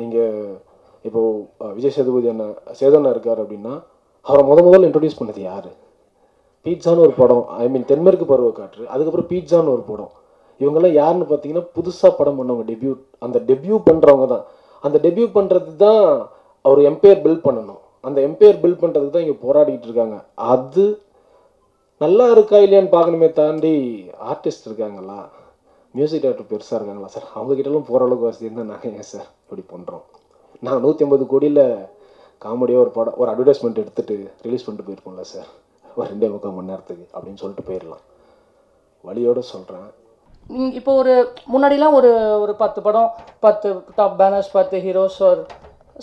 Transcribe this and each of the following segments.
நீங்கள் இப்போது விஜய் சேதுபதி அண்ணன் சேதண்ணா இருக்கார் அப்படின்னா அவரை முதல்ல இன்ட்ரடியூஸ் பண்ணது யார்? பீட்சான்னு ஒரு படம், ஐ மீன் தென்மேற்கு பருவக்காற்று, அதுக்கப்புறம் பீட்சான்னு ஒரு படம். இவங்கெல்லாம் யாருன்னு பார்த்தீங்கன்னா புதுசாக படம் பண்ணவங்க, அந்த டெபியூ பண்ணுறவங்க தான். அந்த டெபியூ பண்ணுறது தான் அவர் எம்பையர் பில்ட் பண்ணணும். அந்த எம்பையர் பில்ட் பண்ணுறதுக்கு தான் இங்கே போராடிக்கிட்டு இருக்காங்க. அது நல்லா இருக்கா இல்லையான்னு பார்க்கணுமே தாண்டி ஆர்டிஸ்ட் இருக்காங்களா, மியூசிக் டைரக்டர் பெருசாக இருக்காங்களா சார், அவங்ககிட்டலாம் போகிற அளவுக்கு வசதி இருந்தால் நாங்கள் ஏன் சார் இப்படி பண்ணுறோம்? நாங்கள் 150 கோடியில் காமெடியாக ஒரு படம், ஒரு அட்வர்டைஸ்மெண்ட் எடுத்துகிட்டு ரிலீஸ் பண்ணிட்டு போயிருக்கோம்ல சார், ஒரு 2.25 மணி நேரத்துக்கு அப்படின்னு சொல்லிட்டு போயிடலாம். வழியோடு சொல்கிறேன். இப்போ ஒரு முன்னாடிலாம் ஒரு 10 படம், 10 டாப் பேனர்ஸ், 10 ஹீரோஸ் ஒரு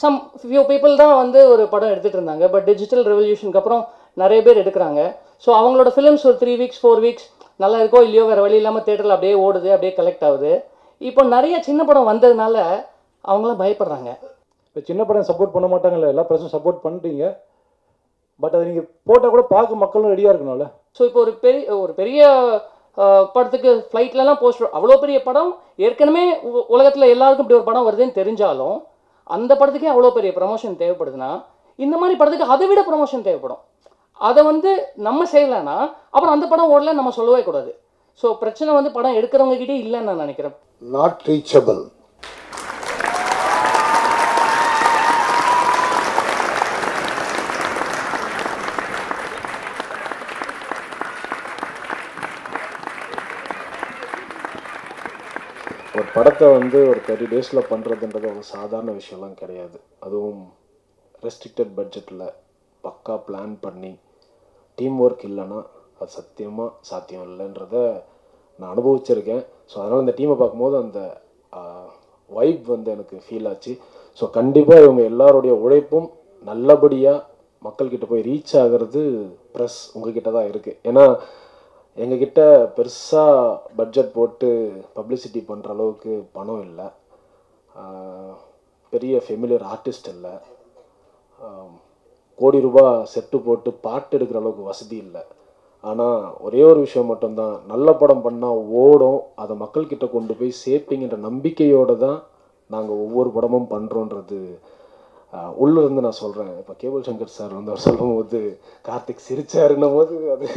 சம் ஃபியூ பீப்புள் தான் வந்து ஒரு படம் எடுத்துகிட்டு இருந்தாங்க. பட் டிஜிட்டல் ரெவல்யூஷனுக்கு அப்புறம் நிறைய பேர் எடுக்கிறாங்க. ஸோ அவங்களோட ஃபிலிம்ஸ் ஒரு 3 வீக்ஸ் 4 வீக்ஸ் நல்லா இருக்கோ இல்லையோ வேறு வழி இல்லாமல் தேட்டரில் அப்படியே ஓடுது, அப்படியே கலெக்ட் ஆகுது. இப்போ நிறைய சின்ன படம் வந்ததுனால அவங்களாம் பயப்படுறாங்க. இப்போ சின்ன படம் சப்போர்ட் பண்ண மாட்டாங்கல்ல, எல்லா பிரச்சனை சப்போர்ட் பண்ணிட்டீங்க. பட் அதை நீங்கள் போட்டால் கூட பார்க்க மக்களும் ரெடியாக இருக்கணும்ல. ஸோ இப்போ ஒரு பெரிய படத்துக்கு ஃப்ளைட்லலாம் போஸ்டர், அவ்வளோ பெரிய படம் ஏற்கனவே உலகத்தில் எல்லாருக்கும் இப்படி ஒரு படம் வருதுன்னு தெரிஞ்சாலும் அந்த படத்துக்கே அவ்வளோ பெரிய ப்ரமோஷன் தேவைப்படுதுன்னா இந்த மாதிரி படத்துக்கு அதை விட ப்ரமோஷன் தேவைப்படும். அதை வந்து நம்ம செய்யலைன்னா அப்புறம் அந்த படம் ஓடல நம்ம சொல்லவே கூடாது. ஸோ பிரச்சனை வந்து படம் எடுக்கிறவங்ககிட்டே இல்லைன்னு நான் நினைக்கிறேன். Not reachable. ஒரு படத்தை வந்து ஒரு 30 டேஸில் பண்ணுறதுன்றது ஒரு சாதாரண விஷயம்லாம் கிடையாது. அதுவும் ரெஸ்ட்ரிக்டட் பட்ஜெட்டில் பக்கா பிளான் பண்ணி டீம் ஒர்க் இல்லைன்னா அது சத்தியமாக சாத்தியம் இல்லைன்றத நான் அனுபவிச்சிருக்கேன். ஸோ அதனால் இந்த டீமை பார்க்கும்போது அந்த வைப் வந்து எனக்கு ஃபீல் ஆச்சு. ஸோ கண்டிப்பாக இவங்க எல்லாருடைய உழைப்பும் நல்லபடியாக மக்கள்கிட்ட போய் ரீச் ஆகிறது ப்ரெஸ் உங்ககிட்ட தான் இருக்குது. ஏன்னா எங்ககிட்ட பெருசாக பட்ஜெட் போட்டு பப்ளிசிட்டி பண்ணுற அளவுக்கு பணம் இல்லை, பெரிய ஃபெமிலியர் ஆர்டிஸ்ட் இல்லை, கோடி ரூபாய் செட்டு போட்டு பாட்டு எடுக்கிற அளவுக்கு வசதி இல்லை. ஆனால் ஒரே ஒரு விஷயம் மட்டும்தான், நல்ல படம் பண்ணால் ஓடும், அதை மக்கள்கிட்ட கொண்டு போய் சேர்ப்பீங்கன்ற நம்பிக்கையோடு தான் நாங்கள் ஒவ்வொரு படமும் பண்ணுறோன்றது உள்ளிருந்து நான் சொல்கிறேன். இப்போ கேபிள் சங்கர் சார் வந்து அவர் சொல்லும் போது கார்த்திக் சிரிச்சாருன்னும் போது அது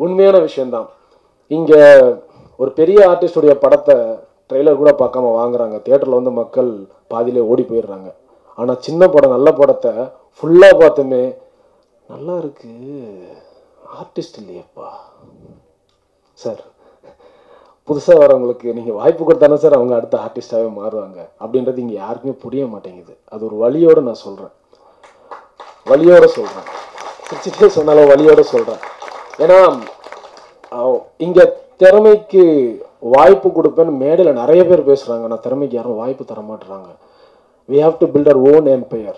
உண்மையான விஷயந்தான். இங்கே ஒரு பெரிய ஆர்டிஸ்டுடைய படத்தை ட்ரெய்லர் கூட பார்க்காம வாங்குறாங்க, தியேட்டரில் வந்து மக்கள் பாதியிலே ஓடி போயிடுறாங்க. ஆனால் சின்ன படம் நல்ல படத்தை ஃபுல்லாக பார்த்துமே நல்லா இருக்கு, ஆர்டிஸ்ட் இல்லையப்பா சார், புதுசாக வரவங்களுக்கு நீங்கள் வாய்ப்பு கொடுத்தானே சார் அவங்க அடுத்த ஆர்டிஸ்டாகவே மாறுவாங்க அப்படின்றது இங்கே யாருக்குமே புரிய மாட்டேங்குது. அது ஒரு வழியோடு நான் சொல்கிறேன், வழியோடு சொல்கிறேன், சிரிச்சுட்டே சொன்னாலும் வழியோடு சொல்கிறேன். ஏன்னா இங்கே திறமைக்கு வாய்ப்பு கொடுப்பேன்னு மேடையில் நிறைய பேர் பேசுகிறாங்க, நான் திறமைக்கு யாரும் வாய்ப்பு தர மாட்டுறாங்க. we have to build our own empire.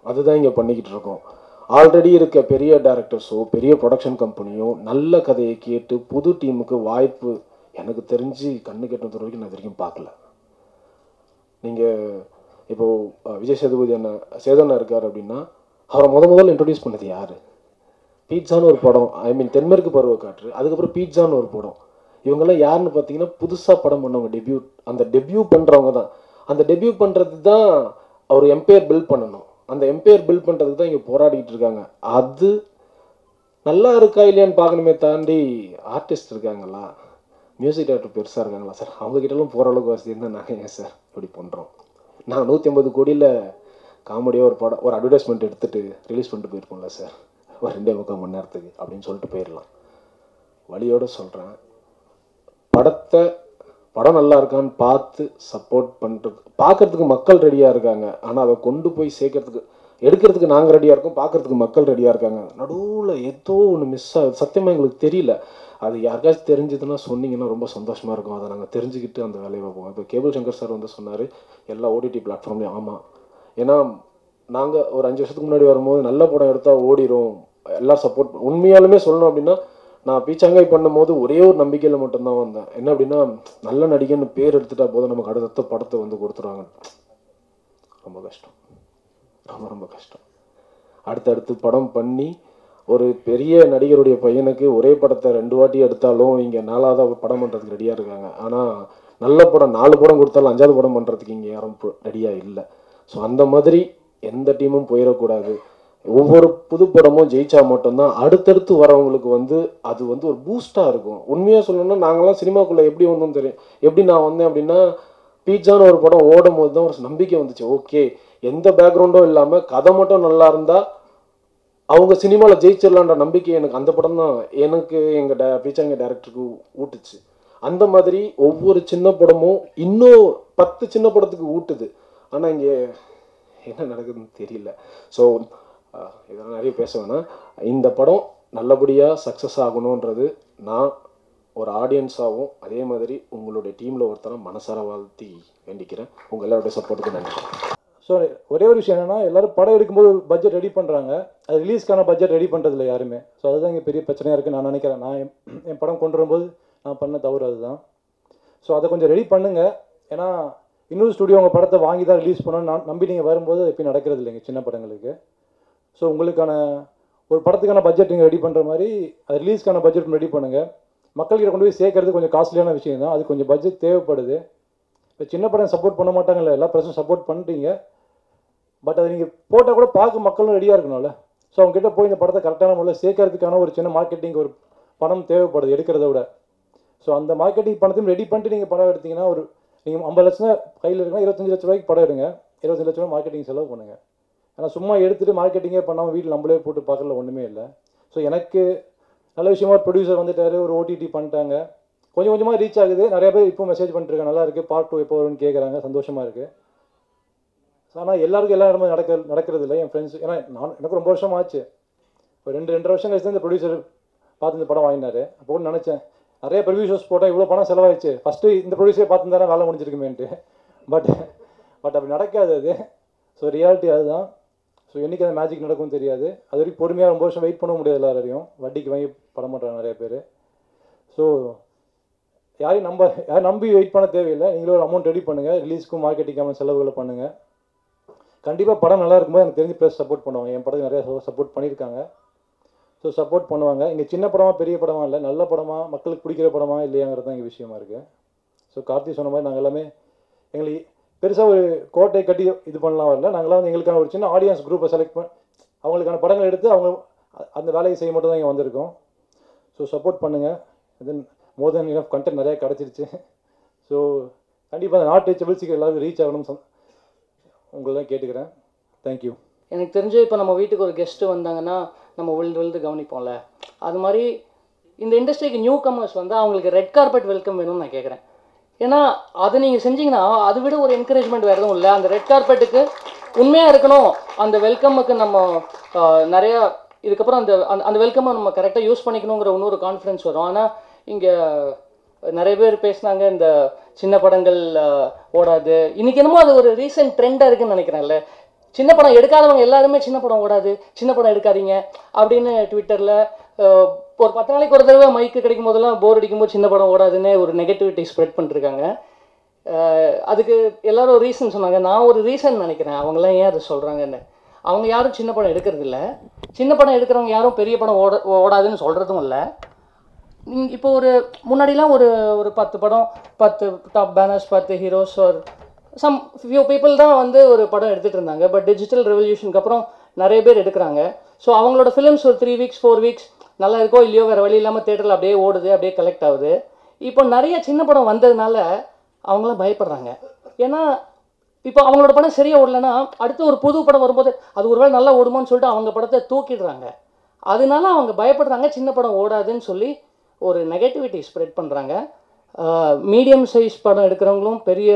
அதுதான் இங்கே பண்ணிக்கிட்டு இருக்கோம். ஆல்ரெடி இருக்க பெரிய டைரக்டர்ஸோ பெரிய ப்ரொடக்ஷன் கம்பெனியோ நல்ல கதையை கேட்டு புது டீமுக்கு வாய்ப்பு எனக்கு தெரிஞ்சு கண்ணு கெட்டினது வரைக்கும் நான் இது வரைக்கும் பார்க்கல. நீங்கள் இப்போது விஜய் சேதுபதி அண்ணன் சேதண்ணா இருக்கார் அப்படின்னா அவரை முதல்ல இன்ட்ரடியூஸ் பண்ணது யார்? பீட்சான்னு ஒரு படம், ஐ மீன் தென்மேற்கு பருவக்காற்று, அதுக்கப்புறம் பீட்சான்னு ஒரு படம். இவங்கெல்லாம் யாருன்னு பார்த்தீங்கன்னா புதுசாக படம் பண்ணவங்க, அந்த டெபியூ பண்ணுறவங்க தான். அந்த டெபியூ பண்ணுறது தான் அவர் எம்பையர் பில்ட் பண்ணணும். அந்த எம்பையர் பில்ட் பண்ணுறதுக்கு தான் இங்கே போராடிக்கிட்டு இருக்காங்க. அது நல்லா இருக்கா இல்லையான்னு பார்க்கணுமே தாண்டி ஆர்டிஸ்ட் இருக்காங்களா, மியூசிக் டைரக்டர் பெருசாக இருக்காங்களா சார், அவங்ககிட்டலாம் போகிற அளவுக்கு வசதி இருந்தால் நாங்கள் ஏன் சார் இப்படி பண்ணுறோம்? நாங்கள் 150 கோடியில் காமெடியாக ஒரு படம், ஒரு அட்வர்டைஸ்மெண்ட் எடுத்துகிட்டு ரிலீஸ் பண்ணிட்டு போயிருக்கோம்ல சார், ஒரு 2.25 மணி நேரத்துக்கு அப்படின்னு சொல்லிட்டு போயிடலாம். வழியோடு சொல்கிறேன், படம் நல்லா இருக்கான்னு பார்த்து சப்போர்ட் பண்ணுறது, பார்க்குறதுக்கு மக்கள் ரெடியாக இருக்காங்க. ஆனால் அதை கொண்டு போய் சேர்க்கறதுக்கு எடுக்கிறதுக்கு நாங்கள் ரெடியாக இருக்கோம், பார்க்குறதுக்கு மக்கள் ரெடியாக இருக்காங்க. நடுவில் ஏதோ ஒன்று மிஸ் ஆகுது, சத்தியமாக எங்களுக்கு தெரியல. அது யாருக்காச்சும் தெரிஞ்சதுன்னா சொன்னீங்கன்னா ரொம்ப சந்தோஷமாக இருக்கும். அதை நாங்கள் தெரிஞ்சுக்கிட்டு அந்த வேலையை பார்ப்போம். இப்போ கேபிள் சங்கர் சார் வந்து சொன்னார் எல்லா ஓடிடி பிளாட்ஃபார்ம்லேயும். ஆமாம், ஏன்னா நாங்கள் ஒரு 5 வருஷத்துக்கு முன்னாடி வரும்போது நல்ல படம் எடுத்தால் ஓடிடும், எல்லாம் சப்போர்ட். உண்மையாலுமே சொல்லணும் அப்படின்னா நான் பீச்சாங்காய் பண்ணும்போது ஒரே ஒரு நம்பிக்கையில் மட்டும்தான் வந்தேன். என்ன அப்படின்னா, நல்ல நடிகன்னு பேர் எடுத்துட்டா போதும் நமக்கு அடுத்த படத்தை வந்து கொடுத்துருவாங்க. ரொம்ப கஷ்டம், ரொம்ப கஷ்டம். அடுத்தடுத்து படம் பண்ணி ஒரு பெரிய நடிகருடைய பையனுக்கு ஒரே படத்தை 2 வாட்டி எடுத்தாலும் இங்கே 4வது படம் பண்ணுறதுக்கு ரெடியாக இருக்காங்க. ஆனால் நல்ல படம் 4 படம் கொடுத்தாலும் 5வது படம் பண்ணுறதுக்கு இங்கே யாரும் ரெடியாக இல்லை. ஸோ அந்த மாதிரி எந்த டீமும் போயிடக்கூடாது. ஒவ்வொரு புது படமும் ஜெயிச்சா மட்டும்தான் அடுத்தடுத்து வரவங்களுக்கு வந்து அது வந்து ஒரு பூஸ்டாக இருக்கும். உண்மையாக சொல்லணும்னா நாங்களாம் சினிமாக்குள்ளே எப்படி வந்தோம் தெரியும். எப்படி நான் வந்தேன் அப்படின்னா, பீட்சான்னு ஒரு படம் ஓடும் போது தான் ஒரு நம்பிக்கை வந்துச்சு. ஓகே, எந்த பேக்ரவுண்டும் இல்லாமல் கதை மட்டும் நல்லா இருந்தால் அவங்க சினிமாவில் ஜெயிச்சிடலான்ற நம்பிக்கை எனக்கு அந்த படம் தான் எனக்கு எங்கள் பீச்சாங்க டேரக்டருக்கு ஊட்டுச்சு. அந்த மாதிரி ஒவ்வொரு சின்ன படமும் இன்னும் 10 சின்ன படத்துக்கு ஊட்டுது. ஆனால் இங்கே என்ன நடக்குதுன்னு தெரியல. ஸோ இதெல்லாம் நிறைய பேச வேணாம். இந்த படம் நல்லபடியாக சக்ஸஸ் ஆகணுன்றது நான் ஒரு ஆடியன்ஸாகவும் அதே மாதிரி உங்களுடைய டீமில் ஒருத்தரை மனசார வாழ்த்தி வேண்டிக்கிறேன். உங்கள் எல்லாருடைய சப்போர்ட்டுக்கு நன்றி. ஸோ ஒரே ஒரு விஷயம் என்னென்னா, எல்லோரும் படம் எடுக்கும்போது பட்ஜெட் ரெடி பண்ணுறாங்க, அது ரிலீஸ்க்கான பட்ஜெட் ரெடி பண்ணுறதில்ல யாருமே. ஸோ அதுதான் இங்கே பெரிய பிரச்சனையாக இருக்குன்னு நான் நினைக்கிறேன். நான் என் படம் கொண்டு வரும்போது நான் பண்ண தவறு அதுதான். ஸோ அதை கொஞ்சம் ரெடி பண்ணுங்கள். ஏன்னா இன்னொரு ஸ்டுடியோ உங்கள் படத்தை வாங்கி தான் ரிலீஸ் பண்ணணும்னு நம்பி நீங்கள் வரும்போது எப்பயும் நடக்கிறது இல்லைங்க சின்ன படங்களுக்கு. ஸோ உங்களுக்கான ஒரு படத்துக்கான பட்ஜெட் நீங்கள் ரெடி பண்ணுற மாதிரி அது ரிலீஸ்க்கான பட்ஜெட் ரெடி பண்ணுங்கள். மக்கள்கிட்ட கொண்டு போய் சேர்க்கறது கொஞ்சம் காஸ்ட்லியான விஷயம் தான். அது கொஞ்சம் பட்ஜெட் தேவைப்படுது. இப்போ சின்ன படம் சப்போர்ட் பண்ண மாட்டாங்கல்ல, எல்லா ப்ரெஸ்ஸும் சப்போர்ட் பண்ணிட்டீங்க. பட் அதை நீங்கள் போட்டால் கூட பார்க்க மக்களும் ரெடியாக இருக்கணும்ல. ஸோ அவங்ககிட்ட போய் இந்த படத்தை கரெக்டான முறையில் சேர்க்கறதுக்கான ஒரு சின்ன மார்க்கெட்டிங் ஒரு பணம் தேவைப்படுது எடுக்கிறத விட. ஸோ அந்த மார்க்கெட்டிங் பணத்தையும் ரெடி பண்ணிட்டு நீங்கள் படம் எடுத்தீங்கன்னா, ஒரு நீங்கள் 50 லட்சம் கையில் இருக்குன்னா 25 லட்ச ரூபாய்க்கு படம் எடுங்க. 25 லட்ச ரூபா மார்க்கெட்டிங் செலவு பண்ணுங்கள். ஆனால் சும்மா எடுத்துகிட்டு மார்க்கெட்டிங்கே பண்ணாமல் வீட்டில் நம்மளே போட்டு பார்க்கல ஒன்றுமே இல்லை. ஸோ எனக்கு நல்ல விஷயமா ப்ரொடியூசர் வந்துட்டார், ஒரு ஓடிடி பண்ணிட்டாங்க, கொஞ்சம் கொஞ்சமாக ரீச் ஆகுது. நிறைய பேர் இப்போ மெசேஜ் பண்ணிட்டுருக்காங்க, நல்லா இருக்குது, பார்ட் 2 எப்போ வரும்னு கேட்குறாங்க, சந்தோஷமாக இருக்குது. ஆனால் எல்லாருக்கும் எல்லா இடமும் நடக்கிறது இல்லை. என் ஃப்ரெண்ட்ஸ், ஏன்னா எனக்கு ரொம்ப வருஷம் ஆச்சு, ஒரு 2-2.5 வருஷம் கழிச்சு தான் இந்த ப்ரொடியூசர் பார்த்து இந்த படம் வாங்கினார். அப்போ கூட நினச்சேன், நிறைய ப்ரொடியூசர்ஸ் போட்டால் இவ்வளோ பணம் செலவாயிடுச்சு, ஃபஸ்ட்டு இந்த ப்ரொடியூசரை பார்த்துருந்தாரா வேலை முடிஞ்சிருக்குமேன்ட்டு. பட் அப்படி நடக்காது அது. ஸோ ரியாலிட்டி அதுதான். ஸோ என்றைக்கு அந்த மேஜிக் நடக்கும்னு தெரியாது. அது வரைக்கும் பொறுமையாக ரொம்ப வருஷம் வெயிட் பண்ண முடியாது எல்லாரையும். வட்டிக்கு வாங்கி படம் பண்ணுறாங்க நிறைய பேர். ஸோ யாரையும் நம்பி வெயிட் பண்ண தேவையில்லை. நீங்களும் ஒரு அமௌண்ட் ரெடி பண்ணுங்கள், ரிலீஸ்க்கும் மார்க்கெட்டிங்கான செலவுகளை பண்ணுங்கள். கண்டிப்பாக படம் நல்லா இருக்கும்போது எனக்கு தெரிஞ்சு ப்ளஸ் சப்போர்ட் பண்ணுவாங்க. என் படத்துக்கு நிறைய சப்போர்ட் பண்ணியிருக்காங்க. ஸோ சப்போர்ட் பண்ணுவாங்க. இங்கே சின்ன படமாக பெரிய படமாக இல்லை, நல்ல படமாக மக்களுக்கு பிடிக்கிற படமாக இல்லையாங்கிறது தான் இங்கே விஷயமா இருக்குது. ஸோ கார்த்தி சொன்ன மாதிரி நாங்கள் எல்லாமே எங்களுக்கு பெருசாக ஒரு கோட்டை கட்டி இது பண்ணலாம் வரல. நாங்களாம் வந்து எங்களுக்கான ஒரு சின்ன ஆடியன்ஸ் குரூப்பை செலக்ட் பண்ணி அவங்களுக்கான படங்கள் எடுத்து அவங்க அந்த வேலையை செய்ய மட்டும் தான் இங்கே வந்திருக்கோம். ஸோ சப்போர்ட் பண்ணுங்கள். தென் மோர் தென் இனஃப் கண்டென்ட் நிறையா கிடச்சிருச்சு. ஸோ கண்டிப்பாக அந்த நாட் ரீச்சபிள்ஸுக்கு எல்லாருக்கும் ரீச் ஆகணும் உங்களெல்லாம் கேட்டுக்கிறேன். தேங்க்யூ. எனக்கு தெரிஞ்சு இப்போ நம்ம வீட்டுக்கு ஒரு கெஸ்ட்டு வந்தாங்கன்னா நம்ம விழுந்து கவனிப்போம்ல, அது மாதிரி இந்த இண்டஸ்ட்ரிக்கு நியூ கமர்ஸ் வந்து அவங்களுக்கு ரெட் கார்பெட் வெல்கம் வேணும்னு நான் கேட்குறேன். ஏன்னா அது நீங்கள் செஞ்சீங்கன்னா அதை விட ஒரு என்கரேஜ்மெண்ட் வேறு எதுவும் இல்லை. அந்த ரெட் கார்பெட்டுக்கு உண்மையாக இருக்கணும், அந்த வெல்கமுக்கு நம்ம நிறையா இதுக்கப்புறம் அந்த அந்த வெல்கமை நம்ம கரெக்டாக யூஸ் பண்ணிக்கணுங்கிற இன்னொரு கான்ஃபிடன்ஸ் வரும். ஆனால் இங்கே நிறைய பேர் பேசினாங்க, இந்த சின்ன படங்கள் ஓடாது. இன்றைக்கி என்னமோ அது ஒரு ரீசெண்ட் ட்ரெண்டாக இருக்குதுன்னு நினைக்கிறேன்ல. சின்ன படம் எடுக்காதவங்க எல்லாருமே சின்ன படம் ஓடாது, சின்ன படம் எடுக்காதீங்க அப்படின்னு ட்விட்டரில் ஒரு 10 நாளைக்கு ஒரு தடவை மைக்கு கிடைக்கும் போதெல்லாம் போர் அடிக்கும்போது சின்ன படம் ஓடாதுன்னு ஒரு நெகட்டிவிட்டி ஸ்ப்ரெட் பண்ணிருக்காங்க. அதுக்கு எல்லோரும் ரீசன் சொன்னாங்க. நான் ஒரு ரீசன் நினைக்கிறேன் அவங்களாம் ஏன் அதை சொல்கிறாங்கன்னு. அவங்க யாரும் சின்ன படம் எடுக்கிறது இல்லை, சின்ன படம் எடுக்கிறவங்க யாரும் பெரிய படம் ஓடாதுன்னு சொல்கிறதும் இல்லை. இப்போ ஒரு முன்னாடிலாம் ஒரு 10 படம், 10 டாப் பேனர்ஸ், 10 ஹீரோஸ் ஒரு சம் ஃபியூ பீப்புள் தான் வந்து ஒரு படம் எடுத்துகிட்டு இருந்தாங்க. பட் டிஜிட்டல் ரெவல்யூஷனுக்கு அப்புறம் நிறைய பேர் எடுக்கிறாங்க. ஸோ அவங்களோட ஃபிலிம்ஸ் ஒரு 3 வீக்ஸ் 4 வீக்ஸ் நல்லா இருக்கோ இல்லையோ வேறு வழி இல்லாமல் தேட்டரில் அப்படியே ஓடுது, அப்படியே கலெக்ட் ஆகுது. இப்போ நிறைய சின்ன படம் வந்ததுனால அவங்களாம் பயப்படுறாங்க. ஏன்னா இப்போ அவங்களோட படம் சரியாக ஓடலைன்னா அடுத்து ஒரு புது படம் வரும்போது அது ஒருவேளை நல்லா ஓடுமோன்னு சொல்லிட்டு அவங்க படத்தை தூக்கிடுறாங்க. அதனால அவங்க பயப்படுறாங்க, சின்ன படம் ஓடாதுன்னு சொல்லி ஒரு நெகட்டிவிட்டி ஸ்ப்ரெட் பண்ணுறாங்க. மீடியம் சைஸ் படம் எடுக்கிறவங்களும் பெரிய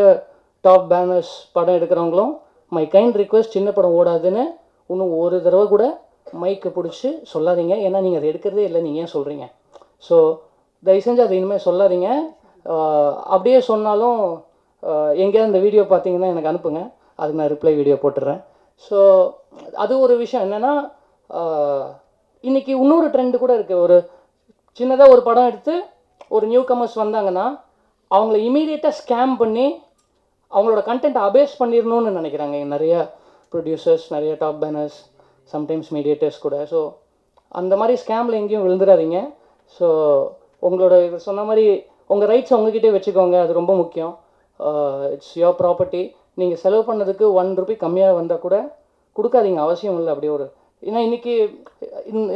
டாப் பேனர்ஸ் படம் எடுக்கிறவங்களும் மை கைண்ட் ரிக்வெஸ்ட், சின்ன படம் ஓடாதுன்னு இன்னும் ஒரு தடவை கூட மைக்கு பிடிச்சி சொல்லாதீங்க. ஏன்னா நீங்கள் அதை எடுக்கிறதே இல்லை, நீங்கள் ஏன் சொல்கிறீங்க? ஸோ தயவு செஞ்சு அதை இனிமேல் சொல்லாதீங்க. அப்படியே சொன்னாலும் எங்கேயாவது இந்த வீடியோ பார்த்தீங்கன்னா எனக்கு அனுப்புங்க, அதுக்கு நான் ரிப்ளை வீடியோ போட்டுடுறேன். ஸோ அது ஒரு விஷயம் என்னென்னா, இன்றைக்கி இன்னொரு ட்ரெண்டு கூட இருக்குது. ஒரு சின்னதாக ஒரு படம் எடுத்து ஒரு நியூ கமர்ஸ் வந்தாங்கன்னா அவங்கள இமீடியட்டாக ஸ்கேம் பண்ணி அவங்களோட கண்டென்ட்டை அபேஸ் பண்ணிடணும்னு நினைக்கிறாங்க நிறைய ப்ரொடியூசர்ஸ், நிறைய டாப் பேனர்ஸ், சம்டைம்ஸ் மீடியேட்டர்ஸ் கூட. ஸோ அந்த மாதிரி ஸ்கேமில் எங்கேயும் விழுந்துடாதீங்க. ஸோ உங்களோட சொன்ன மாதிரி உங்கள் ரைட்ஸ் உங்ககிட்டே வச்சுக்கோங்க, அது ரொம்ப முக்கியம். It's your property. நீங்கள் செலவு பண்ணதுக்கு ₹1 கம்மியாக வந்தால் கூட கொடுக்காதீங்க, அவசியம் இல்லை. அப்படி ஒரு ஏன்னா இன்றைக்கி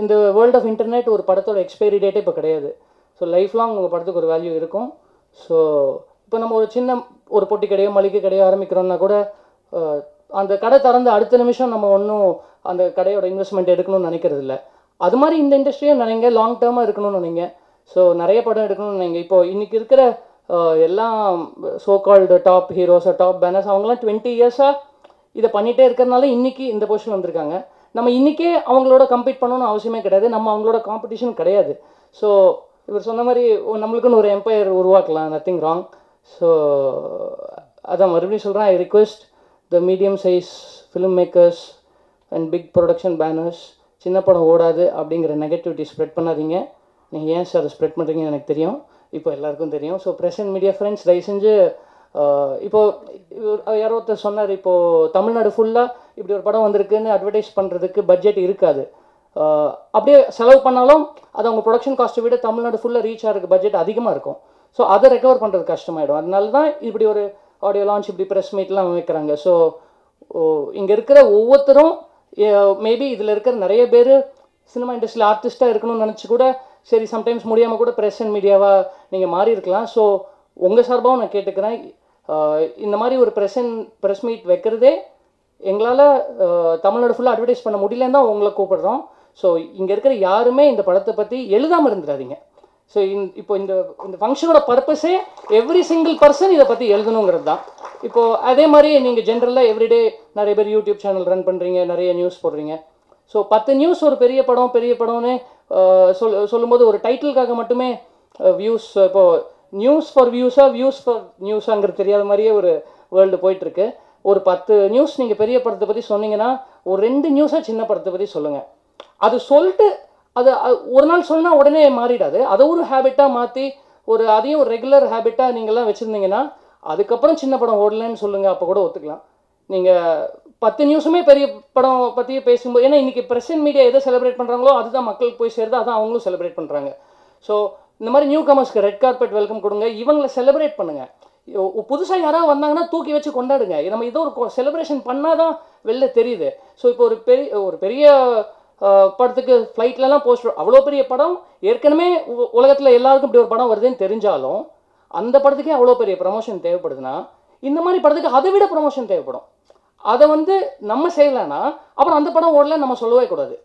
இந்த வேர்ல்ட் ஆஃப் இன்டர்நெட் ஒரு படத்தோட எக்ஸ்பைரி டேட்டே இப்போ கிடையாது. ஸோ லைஃப் லாங் உங்கள் படத்துக்கு ஒரு வேல்யூ இருக்கும். ஸோ இப்போ நம்ம ஒரு சின்ன ஒரு பொட்டி கடையோ மளிகை கடையோ ஆரம்பிக்கிறோன்னா கூட அந்த கடை திறந்து அடுத்த நிமிஷம் நம்ம ஒன்றும் அந்த கடையோட இன்வெஸ்ட்மெண்ட் எடுக்கணும்னு நினைக்கிறது இல்லை. அது மாதிரி இந்த இண்டஸ்ட்ரியும் நினைங்க, லாங் டேர்மாக இருக்கணும்னு நினைங்க. ஸோ நிறைய படம் எடுக்கணும்னு நினைங்க. இப்போது இன்றைக்கி இருக்கிற எல்லாம் so called top heroes, top banners, அவங்களாம் 20 இயர்ஸாக இதை பண்ணிகிட்டே இருக்கிறதுனால இன்றைக்கி இந்த பொசிஷன் வந்திருக்காங்க. நம்ம இன்றைக்கே அவங்களோட கம்பீட் பண்ணணும்னு அவசியமே கிடையாது, நம்ம அவங்களோட காம்படிஷன் கிடையாது. ஸோ இவர் சொன்ன மாதிரி நம்மளுக்குன்னு ஒரு எம்பையர் உருவாக்கலாம், நத்திங் ராங். ஸோ அதான் மறுபடியும் சொல்கிறேன், I request the medium size filmmakers and big production banners, சின்ன படம் ஓடாது அப்படிங்கிற நெகட்டிவிட்டி ஸ்ப்ரெட் பண்ணாதீங்க. நீங்கள் ஏன் சார் அதை ஸ்ப்ரெட் பண்ணுறீங்கன்னு எனக்கு தெரியும், இப்போ எல்லாருக்கும் தெரியும். So press and media friends, தயவு செஞ்சு இப்போது யாரோ ஒருத்தர் சொன்னார், இப்போது தமிழ்நாடு ஃபுல்லாக இப்படி ஒரு படம் வந்திருக்குன்னு அட்வர்டைஸ் பண்ணுறதுக்கு பட்ஜெட் இருக்காது. அப்படியே செலவு பண்ணாலும் அது அவங்க ப்ரொடக்ஷன் காஸ்ட்டை விட தமிழ்நாடு ஃபுல்லாக ரீச் ஆகிறதுக்கு பட்ஜெட் அதிகமாக இருக்கும். ஸோ அதை ரெக்கவர் பண்ணுறது கஷ்டமாயிடும். அதனால தான் இப்படி ஒரு ஆடியோ லான்ச், இப்படி ப்ரெஸ் மீட்லாம் வைக்கிறாங்க. ஸோ இங்கே இருக்கிற ஒவ்வொருத்தரும் மேபி இதில் இருக்கிற நிறைய பேர் சினிமா இண்டஸ்ட்ரியில் ஆர்டிஸ்ட்டாக இருக்கணும்னு நினச்சி கூட சரி சம்டைம்ஸ் முடியாமல் கூட ப்ரெஸ் அண்ட் மீடியாவாக நீங்கள் மாறி இருக்கலாம். ஸோ உங்கள் சார்பாகவும் நான் கேட்டுக்கிறேன், இந்த மாதிரி ஒரு ப்ரெஸ் மீட் வைக்கிறதே எங்களால் தமிழ்நாடு ஃபுல்லாக அட்வர்டைஸ் பண்ண முடியலன்னு தான் உங்களை கூப்பிடுறோம். ஸோ இங்கே இருக்கிற யாருமே இந்த படத்தை பற்றி எழுதாமல் இருந்துடாதீங்க. ஸோ இப்போ இந்த ஃபங்க்ஷனோட பர்பஸே எவ்ரி சிங்கிள் பர்சன் இதை பற்றி எழுதணுங்கிறது தான். இப்போது அதே மாதிரி நீங்கள் ஜென்ரலாக எவ்ரிடே நிறைய பேர் யூடியூப் சேனல் ரன் பண்ணுறீங்க, நிறைய நியூஸ் போடுறீங்க. ஸோ 10 நியூஸ் ஒரு பெரிய படம்னு சொல்லும்போது ஒரு டைட்டிலுக்காக மட்டுமே வியூஸ், இப்போது நியூஸ் ஃபார் வியூஸ் ஃபார் நியூஸாங்கிறது தெரியாத மாதிரியே ஒரு வேர்ல்டு போயிட்டுருக்கு. ஒரு 10 நியூஸ் நீங்கள் பெரிய படத்தை பற்றி சொன்னீங்கன்னா ஒரு 2 நியூஸாக சின்ன படத்தை பற்றி சொல்லுங்கள். அது சொல்லிட்டு அது ஒரு நாள் சொன்னால் உடனே மாறிடாது. அதை ஒரு ஹேபிட்டாக மாற்றி அதையும் ஒரு ரெகுலர் ஹேபிட்டாக நீங்கள்லாம் வச்சுருந்தீங்கன்னா அதுக்கப்புறம் சின்ன படம் ஓடலன்னு சொல்லுங்கள், அப்போ கூட ஒத்துக்கலாம். நீங்கள் 10 நியூஸுமே பெரிய படம் பற்றியே பேசும்போது, ஏன்னா இன்றைக்கி ப்ரெஸ் அண்ட் மீடியா எதை செலிப்ரேட் பண்ணுறாங்களோ அதுதான் மக்களுக்கு போய் சேருது, அதான் அவங்களும் செலிப்ரேட் பண்ணுறாங்க. ஸோ இந்த மாதிரி நியூ கமர்ஸ்க்கு ரெட் கார்பெட் வெல்கம் கொடுங்க, இவங்களை செலிப்ரேட் பண்ணுங்கள். புதுசாக யாராவது வந்தாங்கன்னா தூக்கி வச்சு கொண்டாடுங்க. நம்ம ஏதோ ஒரு செலிப்ரேஷன் பண்ணால் தான் வெளில தெரியுது. ஸோ இப்போ ஒரு பெரிய படத்துக்கு ஃப்ளைட்லலாம் போஸ்டர், அவ்வளோ பெரிய படம், ஏற்கனவே உலகத்தில் எல்லாருக்கும் இப்படி ஒரு படம் வருதுன்னு தெரிஞ்சாலும் அந்த படத்துக்கே அவ்வளோ பெரிய ப்ரமோஷன் தேவைப்படுதுன்னா இந்த மாதிரி படத்துக்கு அதை விட ப்ரமோஷன் தேவைப்படும். அதை நம்ம செய்யலைன்னா அப்புறம் அந்த படம் ஓடல நம்ம சொல்லவே கூடாது.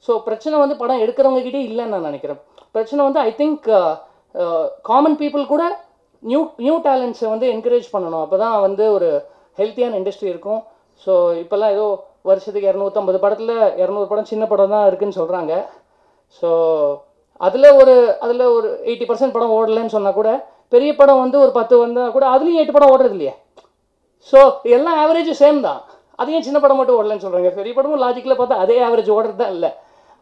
ஸோ பிரச்சனை படம் எடுக்கிறவங்ககிட்டே இல்லைன்னு நான் நினைக்கிறேன். பிரச்சனை ஐ திங்க் காமன் பீப்புள் கூட நியூ டேலண்ட்ஸை என்கரேஜ் பண்ணணும். அப்போ தான் ஒரு ஹெல்த்தியான இண்டஸ்ட்ரி இருக்கும். ஸோ இப்போல்லாம் ஏதோ வருஷத்துக்கு 250 படத்தில் 200 படம் சின்ன படம் தான் இருக்குதுன்னு சொல்கிறாங்க. ஸோ அதில் ஒரு 80% படம் ஓடலைன்னு சொன்னால் கூட பெரிய படம் ஒரு 10 வந்தால் கூட அதுலேயும் 8 படம் ஓடுறது இல்லையே. ஸோ எல்லாம் ஆவரேஜும் சேம் தான். அதையும் சின்ன படம் மட்டும் ஓடலைன்னு சொல்கிறாங்க. பெரிய படமும் லாஜிக்கில் பார்த்தா அதே ஆவரேஜ் ஓடுறது தான் இல்லை.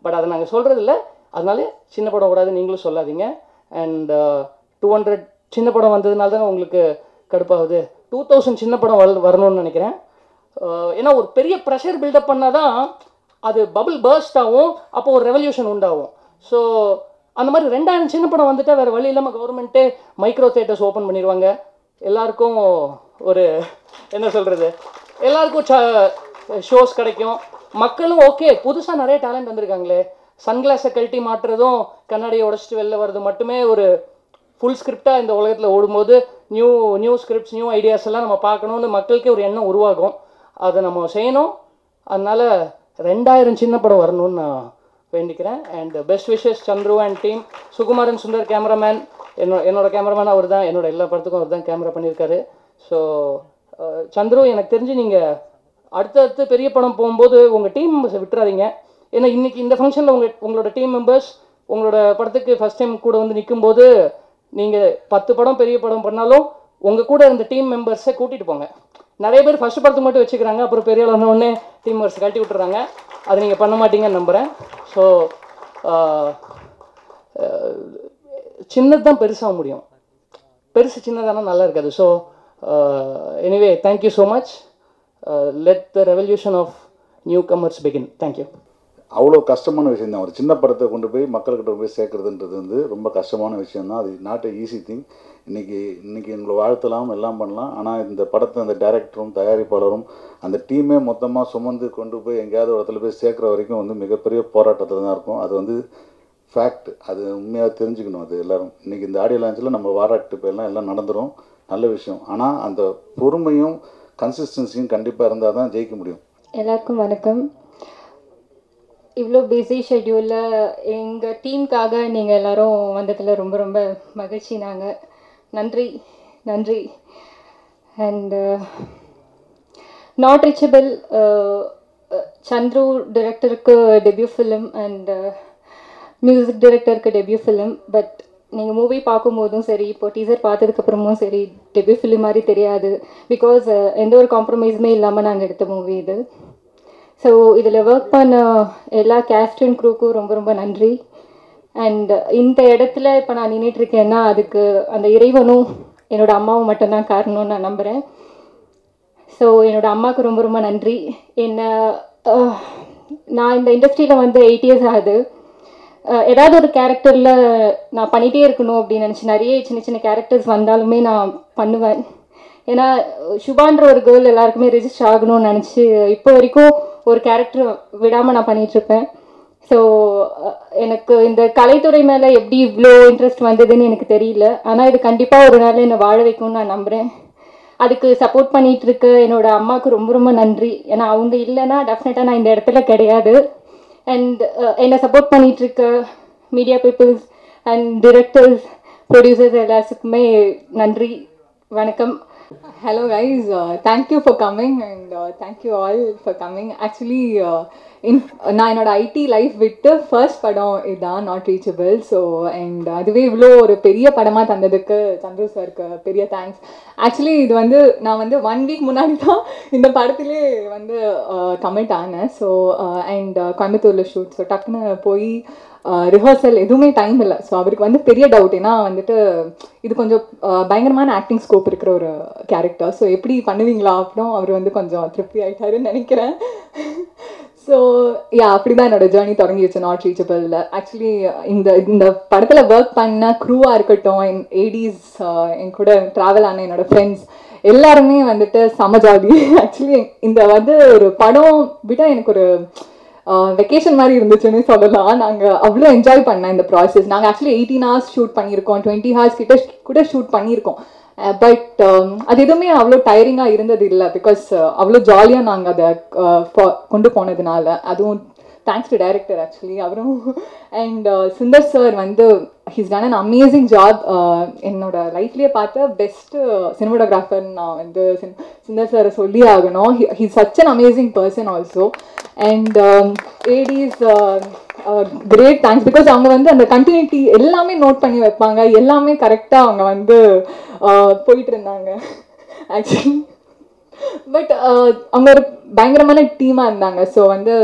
பட் அதை நாங்கள் சொல்கிறது இல்லை, அதனால சின்ன படம் ஓடாது நீங்களும் சொல்லாதீங்க. அண்ட் 200 சின்ன படம் வந்ததுனால தான் உங்களுக்கு கடுப்பாகுது. 2000 சின்ன படம் வரணும்னு நினைக்கிறேன். ஏன்னா ஒரு பெரிய ப்ரெஷர் பில்டப் பண்ணால் தான் அது பபிள் பர்ஸ்ட் ஆகும், அப்போ ஒரு ரெவல்யூஷன் உண்டாகும். ஸோ அந்த மாதிரி 2000 சின்ன படம் வந்துட்டால் வேறு வழி இல்லாமல் கவர்மெண்ட்டே மைக்ரோ தியேட்டர்ஸ் ஓப்பன் பண்ணிடுவாங்க. எல்லாருக்கும் என்ன சொல்கிறது, எல்லாருக்கும் ஷோஸ் கிடைக்கும். மக்களும் ஓகே புதுசாக நிறைய டேலண்ட் வந்திருக்காங்களே, சன்கிளாஸை கழட்டி மாட்டுறதும் கண்ணாடியை உடச்சிட்டு வெளில வர்றது மட்டுமே ஒரு ஃபுல் ஸ்கிரிப்டாக இந்த உலகத்தில் ஓடும்போது நியூ ஸ்கிரிப்ட்ஸ், நியூ ஐடியாஸ் எல்லாம் நம்ம பார்க்கணுன்னு மக்களுக்கே ஒரு எண்ணம் உருவாகும். அதை நம்ம செய்யணும். அதனால் 2000 சின்ன படம் வரணும்னு நான் வேண்டிக்கிறேன். And best wishes Chandru and team. Sukumaran Sundar cameraman, என்னோட கேமராமேன் அவர் தான், என்னோட எல்லா படத்துக்கும் அவர் தான் கேமரா பண்ணியிருக்காரு. ஸோ சந்துரு, எனக்கு தெரிஞ்சு நீங்கள் அடுத்தடுத்து பெரிய படம் போகும்போது உங்கள் டீம் மெம்பர்ஸை விட்டுறாதீங்க. ஏன்னா இன்றைக்கி இந்த ஃபங்க்ஷனில் உங்களோட டீம் மெம்பர்ஸ் உங்களோட படத்துக்கு ஃபஸ்ட் டைம் கூட நிற்கும்போது நீங்கள் 10 படம் பெரிய படம் பண்ணாலும் உங்கள் கூட இருந்த டீம் மெம்பர்ஸை கூட்டிகிட்டு போங்க. நிறைய பேர் ஃபஸ்ட் படத்துக்கு மட்டும் வச்சுக்கிறாங்க, அப்புறம் பெரிய வந்தோடனே டீம் மெம்பர்ஸ் கழட்டி விட்டுறாங்க. அதை நீங்கள் பண்ண மாட்டீங்கன்னு நம்புகிறேன். ஸோ சின்னது தான் பெருசாக முடியும், பெருசு சின்னதானா நல்லா இருக்காது. So anyway thank you so much. Let the revolution of new commerce begin. Thank you. அவ்வளோ கஷ்டமான விஷயம் தான். ஒரு சின்ன படத்தை கொண்டு போய் மக்கள்கிட்ட போய் சேர்க்குறதுன்றது வந்து ரொம்ப கஷ்டமான விஷயம் தான். அது நாட் எ ஈஸி திங். இன்றைக்கி எங்களை வாழ்த்தலாம், எல்லாம் பண்ணலாம். ஆனால் இந்த படத்தை அந்த டைரக்டரும் தயாரிப்பாளரும் அந்த டீமே மொத்தமாக சுமந்து கொண்டு போய் எங்கேயாவது ஒரு இடத்துல போய் சேர்க்குற வரைக்கும் வந்து மிகப்பெரிய போராட்டத்தில் தான் இருக்கும். அது வந்து ஃபேக்ட். அது உண்மையாக தெரிஞ்சுக்கணும். அது எல்லோரும் இன்றைக்கி இந்த ஆடியோ லான்ச்சில் நம்ம வாராட்டு போயெல்லாம் எல்லாம் நடந்துடும், நல்ல விஷயம். ஆனால் அந்த பொறுமையும் கன்சிஸ்டன்சியும் கண்டிப்பாக இருந்தால் தான் ஜெயிக்க முடியும். எல்லாருக்கும் வணக்கம். இவ்வளோ பிஸி ஷெட்யூலில் எங்கள் டீமுக்காக நீங்கள் எல்லோரும் வந்ததில் ரொம்ப ரொம்ப மகிழ்ச்சி. நாங்கள் நன்றி. அண்ட் நாட் ரீச்சபிள் சந்துரு டிரெக்டருக்கு டெபியூ ஃபிலிம் அண்ட் மியூசிக் டைரக்டருக்கு டெபியூ ஃபிலிம். பட் நீங்கள் மூவி பார்க்கும்போதும் சரி, இப்போ டீசர் பார்த்ததுக்கப்புறமும் சரி, டெபியூ ஃபிலிம் மாதிரி தெரியாது. பிகாஸ் எந்த ஒரு காம்ப்ரமைஸுமே இல்லாமல் நாங்கள் எடுத்த மூவி இது. ஸோ இதில் ஒர்க் பண்ண எல்லா கேஸ்ட் அண்ட் க்ரூக்கும் ரொம்ப ரொம்ப நன்றி. அண்ட் இந்த இடத்துல இப்போ நான் நின்றுட்டுருக்கேன்னா அதுக்கு அந்த இறைவனும் என்னோடய அம்மாவும் மட்டும்தான் காரணம்னு நான் நம்புகிறேன். ஸோ என்னோடய அம்மாவுக்கு ரொம்ப ரொம்ப நன்றி. நான் இந்த இண்டஸ்ட்ரியில் வந்து 8 years ஆகுது. ஏதாவது ஒரு கேரக்டரில் நான் பண்ணிகிட்டே இருக்கணும் அப்படின்னு நினச்சி நிறைய சின்ன சின்ன கேரக்டர்ஸ் வந்தாலுமே நான் பண்ணுவேன். ஏன்னா சுபான்ற ஒரு கேர்ள் எல்லாருக்குமே ரெஜிஸ்டர் ஆகணும்னு நினச்சி இப்போ வரைக்கும் ஒரு கேரக்டர் விடாமல் நான் பண்ணிகிட்ருப்பேன். ஸோ எனக்கு இந்த கலைத்துறை மேலே எப்படி இவ்வளோ இன்ட்ரெஸ்ட் வந்ததுன்னு எனக்கு தெரியல. ஆனால் இது கண்டிப்பாக ஒரு நாள் என்னை வாழ வைக்கும்னு நான் நம்புகிறேன். அதுக்கு சப்போர்ட் பண்ணிகிட்ருக்க என்னோடய அம்மாவுக்கு ரொம்ப ரொம்ப நன்றி. ஏன்னா அவங்க இல்லைன்னா டெஃபினட்டாக நான் இந்த இடத்துல கிடையாது. அண்ட் என்னை சப்போர்ட் பண்ணிகிட்ருக்க media peoples and directors, producers எல்லாத்துக்குமே நன்றி. வணக்கம். Hello guys, thank you for coming and thank you all for coming. Actually, நான் என்னோட ஐடி லைஃப் விட்டு ஃபர்ஸ்ட் படம் இதுதான் நாட் ரீச்சபிள். ஸோ அண்ட் அதுவே இவ்வளோ ஒரு பெரிய படமாக தந்ததுக்கு சந்துரு சாருக்கு பெரிய தேங்க்ஸ். ஆக்சுவலி இது வந்து நான் வந்து 1 week முன்னாடி தான் இந்த படத்திலே வந்து கமிட் ஆனேன். ஸோ அண்ட் கோயம்புத்தூரில் ஷூட். ஸோ டக்குன்னு போய் ரிஹர்சல் எதுவுமே டைம் இல்லை. ஸோ அவருக்கு வந்து பெரிய டவுட். ஏன்னா வந்துட்டு இது கொஞ்சம் பயங்கரமான ஆக்டிங் ஸ்கோப் இருக்கிற ஒரு கேரக்டர். ஸோ எப்படி பண்ணுவீங்களா அப்படின்னா அவர் வந்து கொஞ்சம் திருப்தி ஆகிட்டாருன்னு நினைக்கிறேன். ஸோ அப்படி தான் என்னோட ஜேர்னி தொடங்கிடுச்சு நாட் ரீச்சபிளில். ஆக்சுவலி இந்த படத்தில் ஒர்க் பண்ண க்ரூவாக இருக்கட்டும், என் ஏடிஸ், என் கூட ட்ராவல் ஆன என்னோடய ஃப்ரெண்ட்ஸ் எல்லாருமே வந்துட்டு சமஜாதி. ஆக்சுவலி இந்த வந்து ஒரு படம் விட எனக்கு ஒரு வெக்கேஷன் மாதிரி இருந்துச்சுன்னு சொல்லலாம். நாங்கள் அவ்வளோ என்ஜாய் பண்ணேன் இந்த ப்ராசஸ். நாங்கள் ஆக்சுவலி 18 hours ஷூட் பண்ணியிருக்கோம், 20 hours கிட்ட கூட ஷூட் பண்ணியிருக்கோம். பட் அது எதுவுமே அவ்வளோ டயரிங்காக இருந்தது இல்லை. பிகாஸ் அவ்வளோ ஜாலியாக நாங்கள் அதை கொண்டு போனதுனால. அதுவும் தேங்க்ஸ் டு டைரக்டர் ஆக்சுவலி அவரும். அண்ட் சுந்தர் சார் வந்து he's ton an amazing job. என்னோட லைஃப்லேயே பார்த்த பெஸ்ட்டு சினிமோட்டோகிராஃபர் நான் வந்து சுந்தர் சாரை சொல்லி ஆகணும். He's such an amazing person also. And ADs great thanks. Because அவங்க வந்து அந்த கண்டினியூட்டி எல்லாமே நோட் பண்ணி வைப்பாங்க. எல்லாமே கரெக்டாக அவங்க வந்து போயிட்டு இருந்தாங்க ஆக்சுவலி. பட் அவங்க ஒரு பயங்கரமான டீமாக இருந்தாங்க. ஸோ வந்து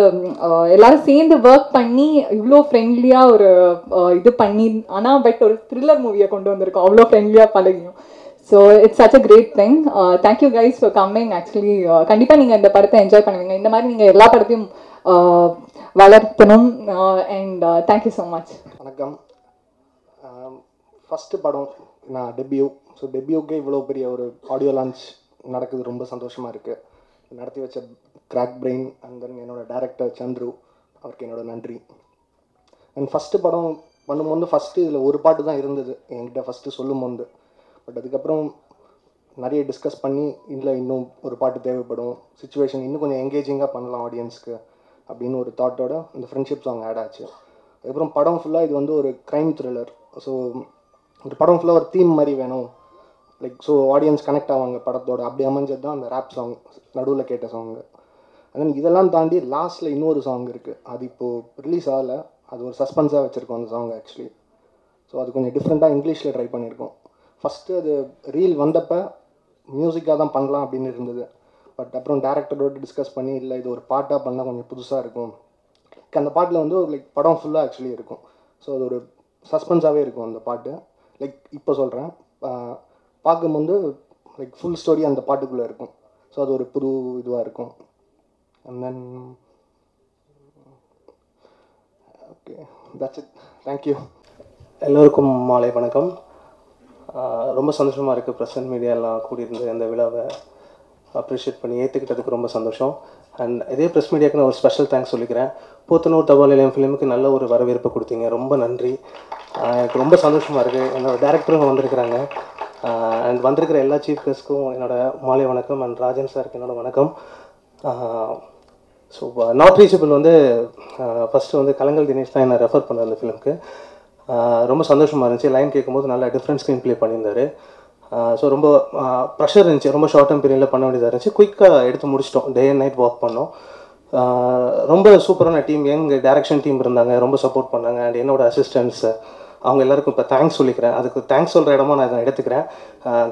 எல்லாரும் சேர்ந்து ஒர்க் பண்ணி இவ்வளோ ஃப்ரெண்ட்லியாக ஒரு இது பண்ணி, ஆனால் பட் ஒரு த்ரில்லர் மூவியை கொண்டு வந்திருக்கோம் அவ்வளோ ஃப்ரெண்ட்லியாக பழகியும். So it's such a great thing. Thank you guys for coming. Actually கண்டிப்பாக நீங்கள் இந்த படத்தை என்ஜாய் பண்ணுவீங்க. இந்த மாதிரி நீங்கள் எல்லா படத்தையும் வளர்த்தணும். And thank you so much. வணக்கம். ஃபஸ்ட்டு படம் நான் டெபியூ. ஸோ டெபியூக்கே இவ்வளோ பெரிய ஒரு ஆடியோ லான்ச் நடக்குது, ரொம்ப சந்தோஷமாக இருக்குது. நடத்தி வச்ச கிராக் பிரெயின் அண்ட் தென் என்னோடய டைரக்டர் சந்துரு, அவருக்கு என்னோட நன்றி. அண்ட் ஃபஸ்ட்டு படம் பண்ணும்போது ஃபஸ்ட்டு இதில் ஒரு பாட்டு தான் இருந்தது என்கிட்ட ஃபஸ்ட்டு சொல்லும்போது. பட் அதுக்கப்புறம் நிறைய டிஸ்கஸ் பண்ணி இல்லை இன்னும் ஒரு பாட்டு தேவைப்படும், சுச்சுவேஷன் இன்னும் கொஞ்சம் என்கேஜிங்காக பண்ணலாம் ஆடியன்ஸ்க்கு அப்படின்னு ஒரு தாட்டோட இந்த ஃப்ரெண்ட்ஷிப் சாங் ஆட் ஆச்சு. அதுக்கப்புறம் படம் ஃபுல்லாக இது வந்து ஒரு க்ரைம் த்ரில்லர். ஸோ ஒரு படம் ஃபுல்லாக ஒரு தீம் மாதிரி வேணும், லைக் ஸோ ஆடியன்ஸ் கனெக்ட் ஆவாங்க படத்தோட. அப்படி அமைஞ்சது தான் அந்த ரேப் சாங் நடுவில் கேட்ட சாங்கு. அண்ட் இதெல்லாம் தாண்டி லாஸ்ட்டில் இன்னொரு சாங் இருக்குது. அது இப்போது ரிலீஸ் ஆகலை, அது ஒரு சஸ்பென்ஸாக வச்சுருக்கோம் அந்த சாங் ஆக்சுவலி. ஸோ அது கொஞ்சம் டிஃப்ரெண்ட்டாக இங்கிலீஷில் ட்ரை பண்ணியிருக்கோம். ஃபஸ்ட்டு அது ரீல் வந்தப்போ மியூசிக்காக தான் பண்ணலாம் அப்படின்னு இருந்தது. பட் அப்புறம் டேரக்டரோடு டிஸ்கஸ் பண்ணி இல்லை இது ஒரு பாட்டாக பண்ணால் கொஞ்சம் புதுசாக இருக்கும். அந்த பாட்டில் வந்து ஒரு லைக் படம் ஃபுல்லாக ஆக்சுவலி இருக்கும். ஸோ அது ஒரு சஸ்பென்ஸாகவே இருக்கும் அந்த பாட்டு. லைக் இப்போ சொல்கிறேன், பார்க்கும்போது லைக் ஃபுல் ஸ்டோரி அந்த பாட்டுக்குள்ளே இருக்கும். ஸோ அது ஒரு புது இதுவாக இருக்கும். And then okay, that's it. Thank you. எல்லோருக்கும் மாலை வணக்கம். ரொம்ப சந்தோஷமாக இருக்குது ப்ரெசன்ட் மீடியாலாம் கூடியிருந்து அந்த விழாவை அப்ரிஷியேட் பண்ணி ஏற்றுக்கிட்டதுக்கு ரொம்ப சந்தோஷம். அண்ட் இதே ப்ரெஸ் மீடியாவுக்கு நான் ஒரு ஸ்பெஷல் தேங்க்ஸ் சொல்லிக்கிறேன். பூத்தனூர் தபால் நிலையம் ஃபிலிமுக்கு நல்ல ஒரு வரவேற்பு கொடுத்தீங்க, ரொம்ப நன்றி. எனக்கு ரொம்ப சந்தோஷமாக இருக்குது. என்னோடய டேரக்டரும் வந்திருக்கிறாங்க. அண்ட் வந்திருக்கிற எல்லா சீஃப் கெஸ்ட்க்கும் என்னோடய மாலை வணக்கம். அண்ட் ராஜன் சாருக்கு என்னோடய வணக்கம். ஸோ நாட் ரீச்சபிள் வந்து ஃபஸ்ட்டு வந்து கலங்கல் தினேஷ் தான் என்னை ரெஃபர் பண்ண அந்த ஃபிலிமுக்கு. ரொம்ப சந்தோஷமாக இருந்துச்சு. லைன் கேட்கும்போது நல்லா டிஃப்ரெண்ட் ஸ்க்ரீன் ப்ளே பண்ணியிருந்தார். ஸோ ரொம்ப ப்ரெஷர் இருந்துச்சு, ரொம்ப ஷார்ட் டைம் பீரியடில் பண்ண வேண்டியதாக இருந்துச்சு. குயிக்காக எடுத்து முடிச்சிட்டோம், டே அண்ட் நைட் ஒர்க் பண்ணோம். ரொம்ப சூப்பரான டீம், எங்கள் டைரக்ஷன் டீம் இருந்தாங்க, ரொம்ப சப்போர்ட் பண்ணாங்க. அண்ட் என்னோட அசிஸ்டன்ட்ஸ் அவங்க எல்லாருக்கும் இப்போ தேங்க்ஸ் சொல்லிக்கிறேன். அதுக்கு தேங்க்ஸ் சொல்கிற இடமா நான் இதை எடுத்துக்கிறேன்.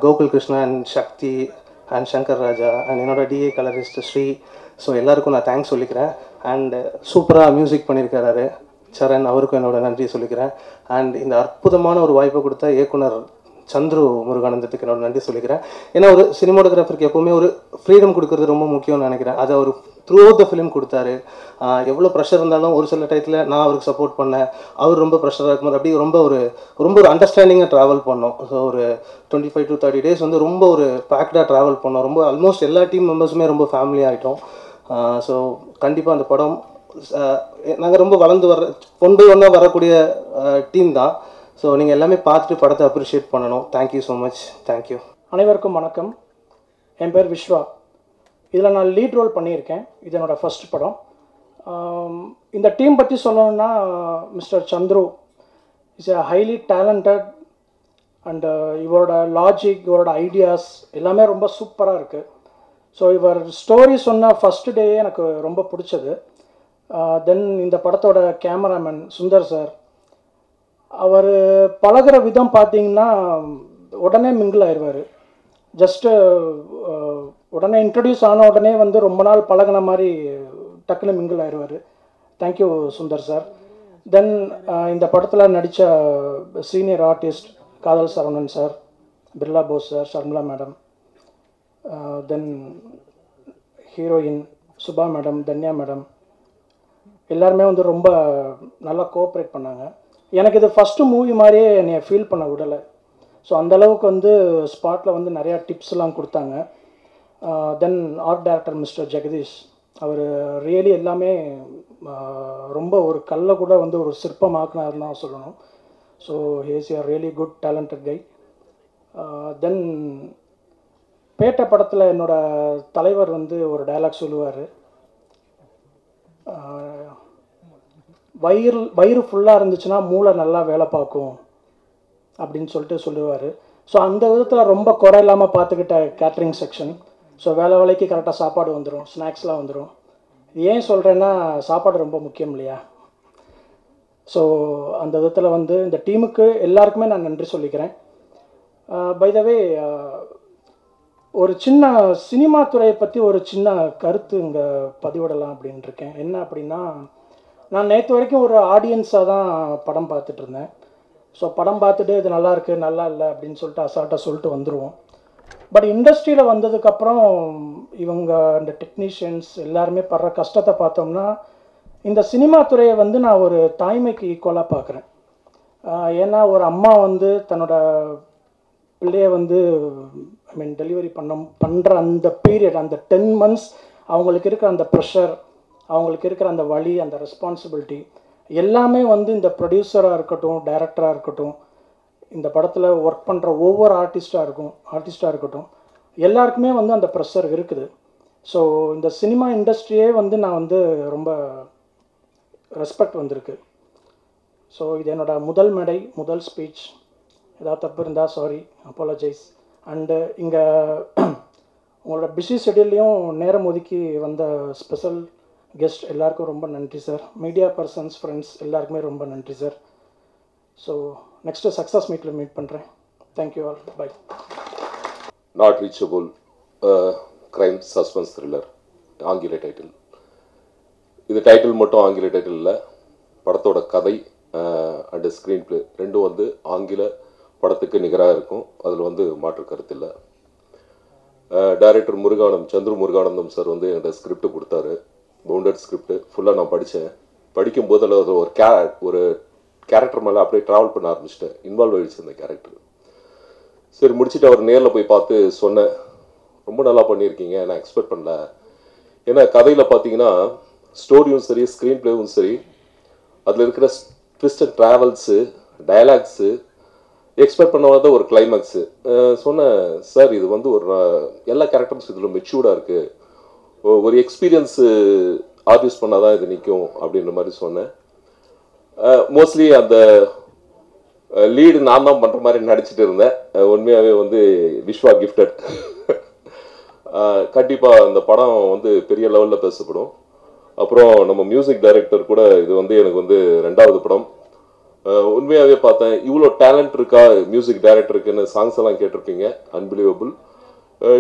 Gokul Krishna and Sakthi and Shankar Raja and என்னோட டிஏ கலரிஸ்ட் ஸ்ரீ, ஸோ எல்லாருக்கும் நான் தேங்க்ஸ் சொல்லிக்கிறேன். அண்ட் சூப்பராக மியூசிக் பண்ணியிருக்கிறாரு சரண், அவருக்கும் என்னோட நன்றி சொல்லிக்கிறேன். அண்ட் இந்த அற்புதமான ஒரு வாய்ப்பை கொடுத்த இயக்குனர் சந்துரு முருகானந்தத்துக்கு என்னோட நன்றி சொல்லிக்கிறேன். ஏன்னா ஒரு சினிமாட்டோகிராஃபருக்கு எப்போவுமே ஒரு ஃப்ரீடம் கொடுக்கறது ரொம்ப முக்கியம்னு நினைக்கிறேன். அதை அவர் த்ரூ அவுட் த ஃபிலிம் கொடுத்தாரு. எவ்வளோ ப்ரெஷர் இருந்தாலும் ஒரு சில டயத்தில் நான் அவருக்கு சப்போர்ட் பண்ணேன், அவர் ரொம்ப ப்ரெஷராக இருக்கும்போது அப்படி ரொம்ப ஒரு அண்டர்ஸ்டாண்டிங்காக ட்ராவல் பண்ணோம். ஸோ ஒரு 25 to 30 days வந்து ரொம்ப ஒரு பேக்டாக ட்ராவல் பண்ணோம். ரொம்ப ஆல்மோஸ்ட் எல்லா டீம் மெம்பர்ஸுமே ரொம்ப ஃபேமிலி ஆகிட்டோம். ஸோ கண்டிப்பாக அந்த படம் நாங்கள் ரொம்ப வளர்ந்து கொண்டு ஒன்றா வரக்கூடிய டீம் தான். ஸோ நீங்கள் எல்லாமே பார்த்துட்டு படத்தை அப்ரிஷியேட் பண்ணணும். Thank you so much. தேங்க்யூ. அனைவருக்கும் வணக்கம். என் பேர் விஸ்வா. இதில் நான் லீட் ரோல் பண்ணியிருக்கேன். இது என்னோடய ஃபர்ஸ்ட் படம். இந்த டீம் பற்றி சொல்லணும்னா mister Chandru is a highly talented and இவரோட லாஜிக், இவரோட ஐடியாஸ் எல்லாமே ரொம்ப சூப்பராக இருக்குது. ஸோ இவர் ஸ்டோரி சொன்ன ஃபஸ்ட்டு டே எனக்கு ரொம்ப பிடிச்சது. தென் இந்த படத்தோட கேமராமேன் சுந்தர் சார், அவர் பழகிற விதம் பார்த்தீங்கன்னா உடனே மிங்கிள் ஆயிடுவார். ஜஸ்ட்டு உடனே இன்ட்ரடியூஸ் ஆன உடனே வந்து ரொம்ப நாள் பழகின மாதிரி டக்குன்னு மிங்கிள் ஆயிடுவார். Thank you Sundar sir. தென் இந்த படத்தில் நடித்த senior artist Kadhal Saravanan sir, Birla Bose sir, Sharmila madam, then heroine Subha madam, Dhanya madam, எல்லாருமே வந்து ரொம்ப நல்லா கோஆப்ரேட் பண்ணாங்க. எனக்கு இது ஃபஸ்ட்டு மூவி மாதிரியே என்னை ஃபீல் பண்ண விடலை. ஸோ அந்தளவுக்கு வந்து ஸ்பாட்டில் வந்து நிறையா டிப்ஸ்லாம் கொடுத்தாங்க. தென் ஆர்ட் டைரக்டர் மிஸ்டர் ஜெகதீஷ், அவர் ரியலி எல்லாமே ரொம்ப ஒரு கல்லை கூட வந்து ஒரு சிற்பமாக்குனாருன்னு தான் சொல்லணும். So he is a really good talented guy. Then Petta படத்தில் என்னோடய தலைவர் வந்து ஒரு டைலாக் சொல்லுவார், வயிறு ஃபுல்லாக இருந்துச்சுன்னா மூளை நல்லா வேலை பார்க்கும் அப்படின்னு சொல்லுவார். ஸோ அந்த விதத்தில் ரொம்ப குறை இல்லாமல் பார்த்துக்கிட்ட கேட்ரிங் செக்ஷன். ஸோ வேலைக்கு கரெக்டாக சாப்பாடு வந்துடும், ஸ்நாக்ஸ்லாம் வந்துடும். ஏன் சொல்கிறேன்னா சாப்பாடு ரொம்ப முக்கியம் இல்லையா? ஸோ அந்த விதத்தில் வந்து இந்த டீமுக்கு எல்லாருக்குமே நான் நன்றி சொல்லிக்கிறேன். பை த வே, ஒரு சின்ன சினிமா துறையை பற்றி ஒரு சின்ன கருத்து இங்கே பதிவிடலாம் அப்படின்னு இருக்கேன். என்ன அப்படின்னா, நான் நேற்று வரைக்கும் ஒரு ஆடியன்ஸாக தான் படம் பார்த்துட்டு இருந்தேன். ஸோ படம் பார்த்துட்டு இது நல்லா இருக்குது நல்லா இல்லை அப்படின்னு சொல்லிட்டு அசால்ட்டாக சொல்லிட்டு வந்துடுவோம். பட் இண்டஸ்ட்ரியில் வந்ததுக்கப்புறம் இவங்க இந்த டெக்னீஷியன்ஸ் எல்லாருமே படுற கஷ்டத்தை பார்த்தோம்னா, இந்த சினிமா துறையை வந்து நான் ஒரு தாய்மைக்கு ஈக்குவலாக பார்க்குறேன். ஏன்னா ஒரு அம்மா வந்து தன்னோட பிள்ளையை வந்து டெலிவரி பண்ணுற அந்த பீரியட், அந்த 10 months அவங்களுக்கு இருக்கிற அந்த ப்ரெஷர், அவங்களுக்கு இருக்கிற அந்த வலி, அந்த ரெஸ்பான்சிபிலிட்டி எல்லாமே வந்து இந்த ப்ரொடியூசராக இருக்கட்டும், டைரக்டராக இருக்கட்டும், இந்த படத்தில் ஒர்க் பண்ணுற ஒவ்வொரு ஆர்டிஸ்டாக இருக்கட்டும், எல்லாருக்குமே வந்து அந்த ப்ரெஷர் இருக்குது. ஸோ இந்த சினிமா இண்டஸ்ட்ரியே வந்து நான் வந்து ரொம்ப ரெஸ்பெக்ட் வந்திருக்கு. ஸோ இது என்னோட முதல் மேடை, முதல் ஸ்பீச். ஏதாவது தப்பு இருந்தால் சாரி, அப்பாலஜைஸ். அண்டு இங்கே உங்களோட பிஸி ஷெட்யூல்லையும் நேரம் ஒதுக்கி வந்த ஸ்பெஷல் கெஸ்ட் எல்லாருக்கும் ரொம்ப நன்றி சார். மீடியா பர்சன்ஸ், ஃப்ரெண்ட்ஸ் எல்லாருக்குமே ரொம்ப நன்றி சார். ஸோ நெக்ஸ்ட்டு சக்ஸஸ் மீட்டில் மீட் பண்ணுறேன். Thank you all, bye. Not reachable crime suspense thriller, ஆங்கில டைட்டில். இது டைட்டில் மட்டும் ஆங்கில டைட்டில் இல்லை, படத்தோட கதை அண்டு ஸ்க்ரீன் பிளே ரெண்டும் வந்து ஆங்கில படத்துக்கு நிகராக இருக்கும். அதில் வந்து மாற்று கருத்து இல்லை. டைரக்டர் சந்துரு முருகானந்தம் சார் வந்து என்கிட்ட ஸ்கிரிப்ட் கொடுத்தாரு. பவுண்டட் ஸ்கிரிப்ட் ஃபுல்லாக நான் படித்தேன். படிக்கும்போது அதில் ஒரு கேரக்டர் மேலே அப்படியே ட்ராவல் பண்ண ஆரம்பிச்சிட்டேன், இன்வால்வ் ஆகிடுச்சு அந்த கேரக்டர். சரி முடிச்சுட்டு அவர் நேரில் போய் பார்த்து சொன்னேன், ரொம்ப நல்லா பண்ணியிருக்கீங்க, நான் எக்ஸ்பெக்ட் பண்ணல. ஏன்னா கதையில் பார்த்தீங்கன்னா ஸ்டோரியும் சரி ஸ்க்ரீன் பிளேவும் சரி அதில் இருக்கிற twist and travels dialogues expect பண்ணாத ஒரு கிளைமேக்ஸு சொன்னேன். சார் இது வந்து ஒரு எல்லா கேரக்டர்ஸும் இதில் மெச்சூர்டாக இருக்குது, ஒரு எக்ஸ்பீரியன்ஸு ஆர்டிஸ்ட் பண்ணால் தான் இது நிற்கும் அப்படின்ற மாதிரி சொன்னேன். மோஸ்ட்லி அந்த லீடு நான் தான் பண்ணுற மாதிரி நடிச்சிட்டு இருந்தேன். உண்மையாகவே வந்து விஸ்வா கிஃப்டட். கண்டிப்பாக அந்த படம் வந்து பெரிய லெவலில் பேசப்படும். அப்புறம் நம்ம மியூசிக் டைரக்டர் கூட இது வந்து எனக்கு வந்து 2வது படம். உண்மையாகவே பார்த்தேன், இவ்வளோ டேலண்ட் இருக்கா மியூசிக் டைரக்டருக்குன்னு. சாங்ஸ் எல்லாம் கேட்டிருப்பீங்க, அன்பிலீவபிள்.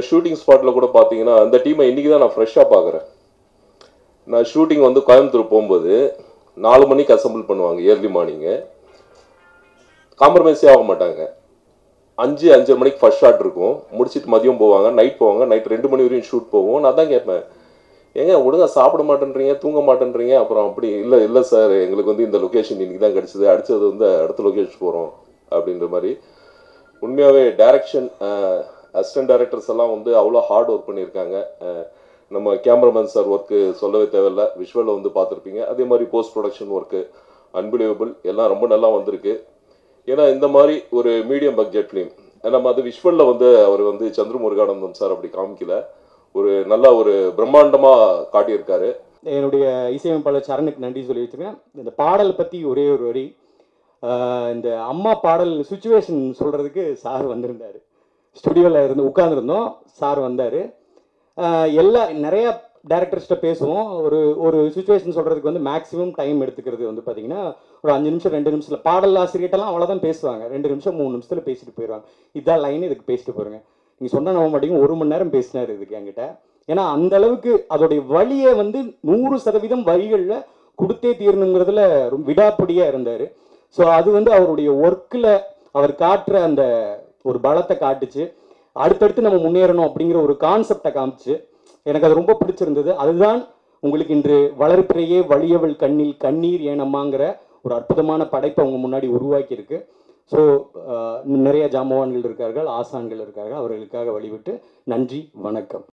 ஷூட்டிங் ஸ்பாட்டில் கூட பார்த்தீங்கன்னா அந்த டீமை இன்றைக்கி தான் நான் ஃப்ரெஷ்ஷாக பார்க்குறேன். நான் ஷூட்டிங் வந்து கோயம்புத்தூர் போகும்போது 4 மணிக்கு அசம்பிள் பண்ணுவாங்க, ஏர்லி மார்னிங்கு. காம்ப்ரமைஸே ஆக மாட்டாங்க. 5-5:30 மணிக்கு ஃபர்ஸ்ட் ஷாட் இருக்கும், முடிச்சுட்டு மதியம் போவாங்க, நைட் போவாங்க, நைட் 2 மணி வரையும் ஷூட் போவோம். நான் தான் கேட்பேன், ஏங்க ஒழுங்காக சாப்பிட மாட்டேன்றீங்க, தூங்க மாட்டேன்றீங்க. அப்புறம் அப்படி இல்லை சார், எங்களுக்கு வந்து இந்த லொக்கேஷன் இன்றைக்கி தான் கிடச்சிது, அடுத்தது வந்து அடுத்த லொக்கேஷன் போகிறோம் அப்படின்ற மாதிரி. உண்மையாகவே டைரக்ஷன் அசிஸ்டன்ட் டைரக்டர்ஸ் எல்லாம் வந்து அவ்வளோ ஹார்ட் ஒர்க் பண்ணியிருக்காங்க. நம்ம கேமராமேன் சார் ஒர்க்கு சொல்லவே தேவையில்லை, விஷுவலில் வந்து பார்த்துருப்பீங்க. அதே மாதிரி போஸ்ட் ப்ரொடக்ஷன் ஒர்க்கு அன்பிலீவபிள், எல்லாம் ரொம்ப நல்லா வந்திருக்கு. ஏன்னா இந்த மாதிரி ஒரு மீடியம் பட்ஜெட் ஃபிலிம் நம்ம அது விஷுவலில் வந்து அவர் வந்து சந்திர முருகானந்தம் சார் அப்படி காமிக்கல, ஒரு நல்ல ஒரு பிரம்மாண்டமாக காட்டியிருக்காரு. என்னுடைய இசையமைப்பாளர் சரணுக்கு நன்றி சொல்லி வச்சுருக்கேன். இந்த பாடலை பற்றி ஒரே ஒரு வரி, இந்த அம்மா பாடல் சுச்சுவேஷன் சொல்கிறதுக்கு சார் வந்திருந்தார். ஸ்டுடியோவில் இருந்து உட்காந்துருந்தோம், சார் வந்தார். நிறையா டேரக்டர்ஸ்கிட்ட பேசுவோம். ஒரு சுச்சுவேஷன் சொல்கிறதுக்கு வந்து மேக்ஸிமம் டைம் எடுத்துக்கிறது வந்து பார்த்திங்கன்னா ஒரு 5 நிமிஷம் 2 நிமிஷத்தில். பாடல் ஆசிரியர்கிட்டலாம் அவ்வளோதான் பேசுவாங்க, 2 நிமிஷம் 3 நிமிஷத்தில் பேசிட்டு போயிடுவாங்க. இதான் லைன், இதுக்கு பேசிட்டு போகிறேங்க. நீங்கள் சொன்ன நம்ப மாட்டேங்க, 1 மணி நேரம் பேசினார் இதுக்கு என்கிட்ட. ஏன்னா அந்த அளவுக்கு அதோடைய வழியை வந்து 100% வரிகளில் கொடுத்தே தீரணுங்கிறதுல ரொம்ப விடாப்படியாக இருந்தார். ஸோ அது வந்து அவருடைய ஒர்க்கில் அவர் காட்டுற அந்த ஒரு பலத்தை காட்டுச்சு. அடுத்தடுத்து நம்ம முன்னேறணும் அப்படிங்கிற ஒரு கான்செப்டை காமிச்சு எனக்கு அது ரொம்ப பிடிச்சிருந்தது. அதுதான் உங்களுக்கு இன்று வளர்ப்பிறையே வலியவள் கண்ணில் கண்ணீர் ஏனம்மாங்கிற ஒரு அற்புதமான படைப்பை அவங்க முன்னாடி உருவாக்கியிருக்கு. ஸோ நிறைய ஜாம்பவான்கள் இருக்கார்கள், ஆசான்கள் இருக்கார்கள், அவர்களுக்காக வழிவிட்டு நன்றி, வணக்கம்.